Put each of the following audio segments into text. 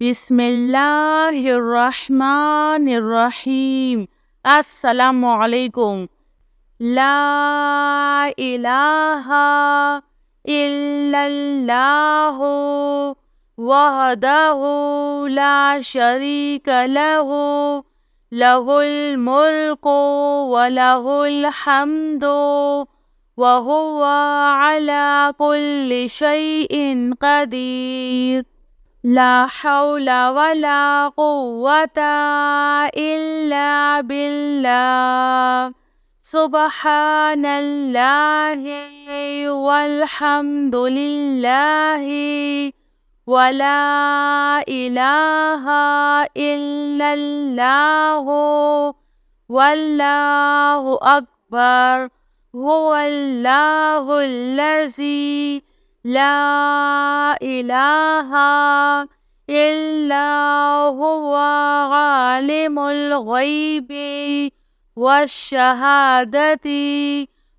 बिस्मिल्लाहिर्रहमानिर्रहीम। अस्सलामु अलैकुम। ला इलाहा इल्लल्लाहु वहदहु ला शरीक लहु लहुल मुल्कु व लहुल हम्दु व हुवा अला कुल्लि शैइन क़दीर। ला हौला वला कुव्वता इल्ला बिल्लाह। सुब्हानल्लाहि वल्हम्दुलिल्लाहि वला इलाहा इल्लल्लाहु वल्लाहु अकबर। हुवल्लाहुल्लज़ी ला इलाहा इल्ला हुवा आलिमुल गैबि वश्शहादति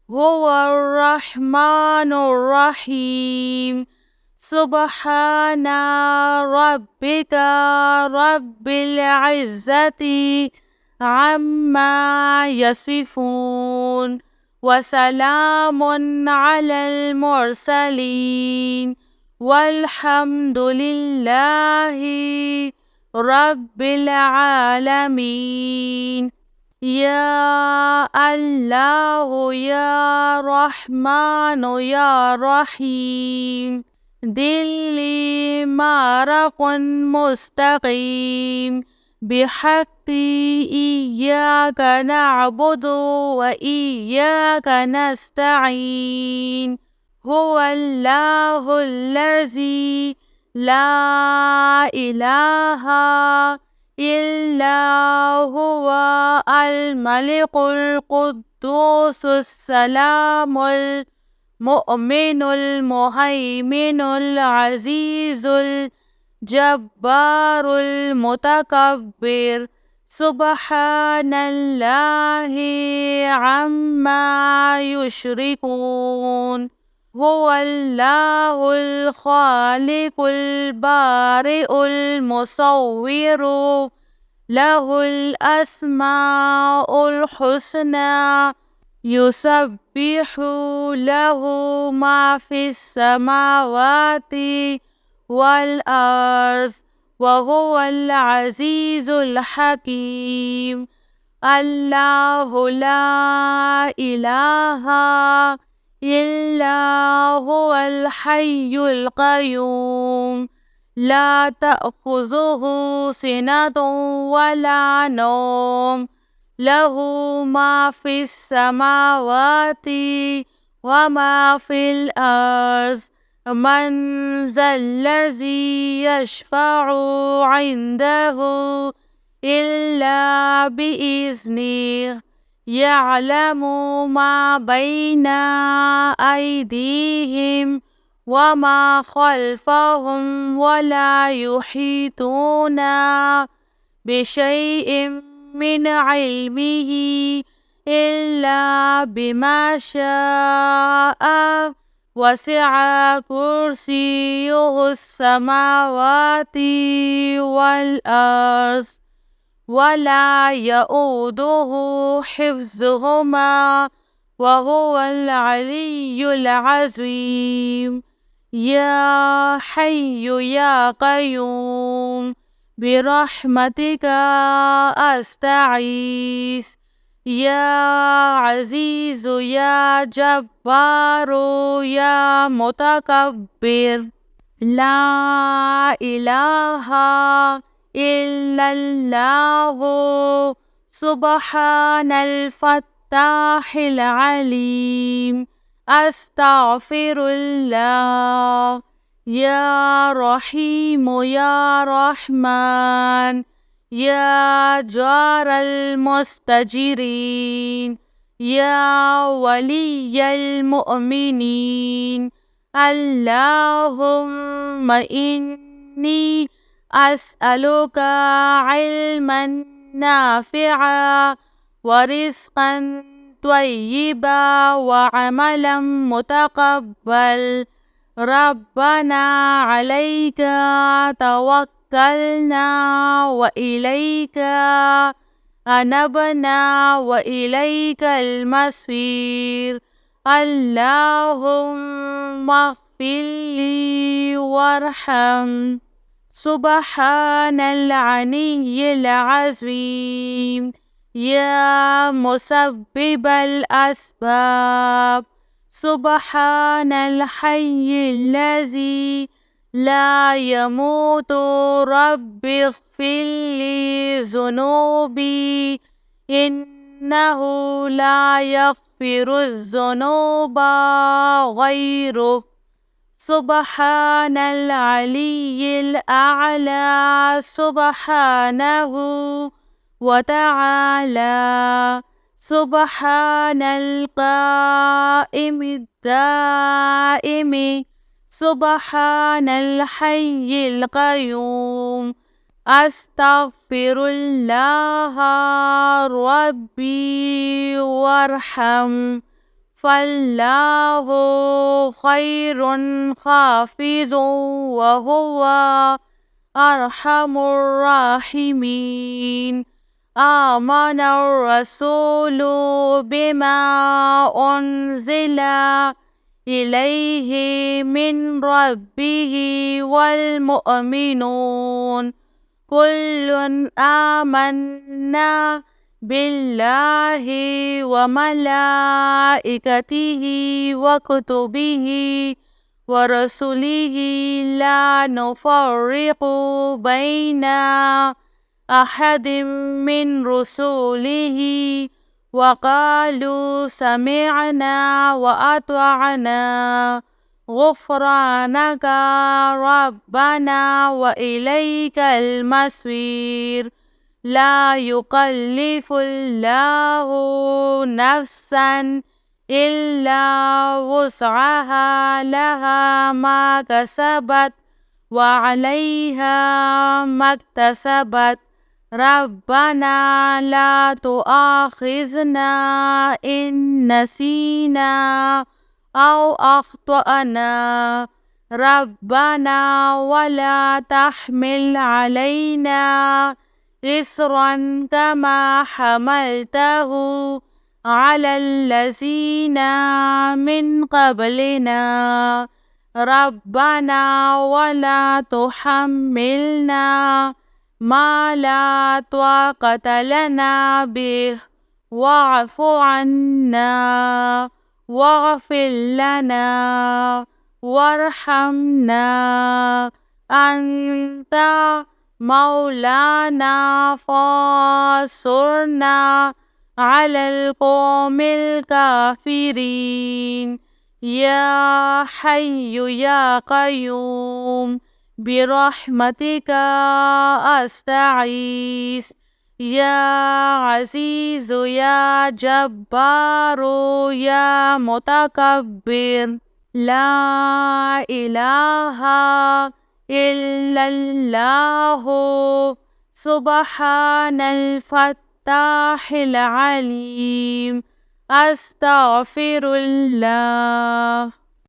हुवर रहमानुर रहीम। सुब्हाना रब्बिका रब्बिल इज़्ज़ति अम्मा यसिफून वसलामुन अलल मुरसलीन वल्हम्दुलिल्लाहि रब्बिल आलमीन। या अल्लाहु या रहमानु या रहीम। दिल्ली मारकुन मुस्तकीम बिहक्की इय्याका नअबुदु व इय्याका नस्तईन। हुवल्लाहुल्लज़ी ला इलाहा इल्ला हुवा अल मलिकुल कुद्दूसुस सलामुल मुअमिनुल मुहैमिनुल अज़ीज़ुल जब्बारुल मुतकब्बिर। सुब्हानल्लाहि अम्मा युश्रिकून। हुवल्लाहुल खालिकुल बारिउल मुसव्विरु लहुल अस्माउल हुस्ना युसब्बिहु लहु मा फिस समावाति वल अर्ज़ व हुवल अज़ीज़ुल हकीम। अल्लाहु ला इलाहा इल्ला हुवल हय्युल क़य्यूम। ला तअख़ुज़ुहु सिनतुन वला नौम लहु मा फिस समावाति व मा फिल अर्ज़। मन ज़ल्लज़ी यशफ़अु इंदहु इल्ला बिइज़्निहि। यअलमु मा बैना अयदीहिम व मा खल्फ़हुम वला युहीतूना बिशैइन मिन इल्मिही इल्ला बिमा शाअ। वसिअ कुर्सियुहुस समावाति वल अर्ज़ वला यऊदुहु हिफ्ज़ुहुमा व हुवल अलिय्युल अज़ीम। या हय्यु या क़य्यूम बिरहमतिका अस्तगीस। या अज़ीज़ु या जब्बारु या मुतकब्बिर। ला इलाहा इल्लल्लाहु सुब्हानल फ़त्ताहिल अलीम। अस्तग़फ़िरुल्लाह। या रहीमु या रहमान या जारल मुस्तजिरीन या वलिय्यल मुअमिनीन। अल्लाहुम्मा इन्नी अस्अलुका इल्मन नाफ़िअ व रिज़्क़न त्वय्यिबा व अमलन मुतक़ब्बल। रब्बना अलैका तवक्कलना توكلنا وإليك أنبنا وإليك المصير. اللهم اغفر لي وارحم. سبحان العلي العظيم. يا مسبب الأسباب. سبحان الحي الذي لا يموت. رب اغفر لي ذنوبي إنه لا يغفر الذنوب غيرك. سبحان العلي الأعلى سبحانه وتعالى. سبحان القائم الدائم. سبحان الحي القيوم. أستغفر الله ربي وارحم. فالله خير حافظ وهو أرحم الراحمين. آمن الرسول بما أنزل إليه من ربه والمؤمنون كل آمنا بالله وملائكته وكتبه ورسله لا نفرق بين أحد من رسله وقالوا سمعنا وأطعنا غفرانك ربنا وإليك المصير. لا يكلف الله نفسا إلا وسعها لها ما كسبت وعليها ما اكتسبت. ربنا لا تؤاخذنا إن نسينا أو أخطأنا. ربنا ولا تحمل علينا إصرا كما حملته على الذين من قبلنا. ربنا ولا تحملنا ما لا طاقة لنا به واعف عنا واغفر لنا وارحمنا. أنت مولانا فانصرنا على القوم الكافرين. يا حي يا قيوم برحمتك أستغيث. يا عزيز يا جبار يا متكبر. لا إله إلا الله. سبحان الفتاح العليم. أستغفر الله.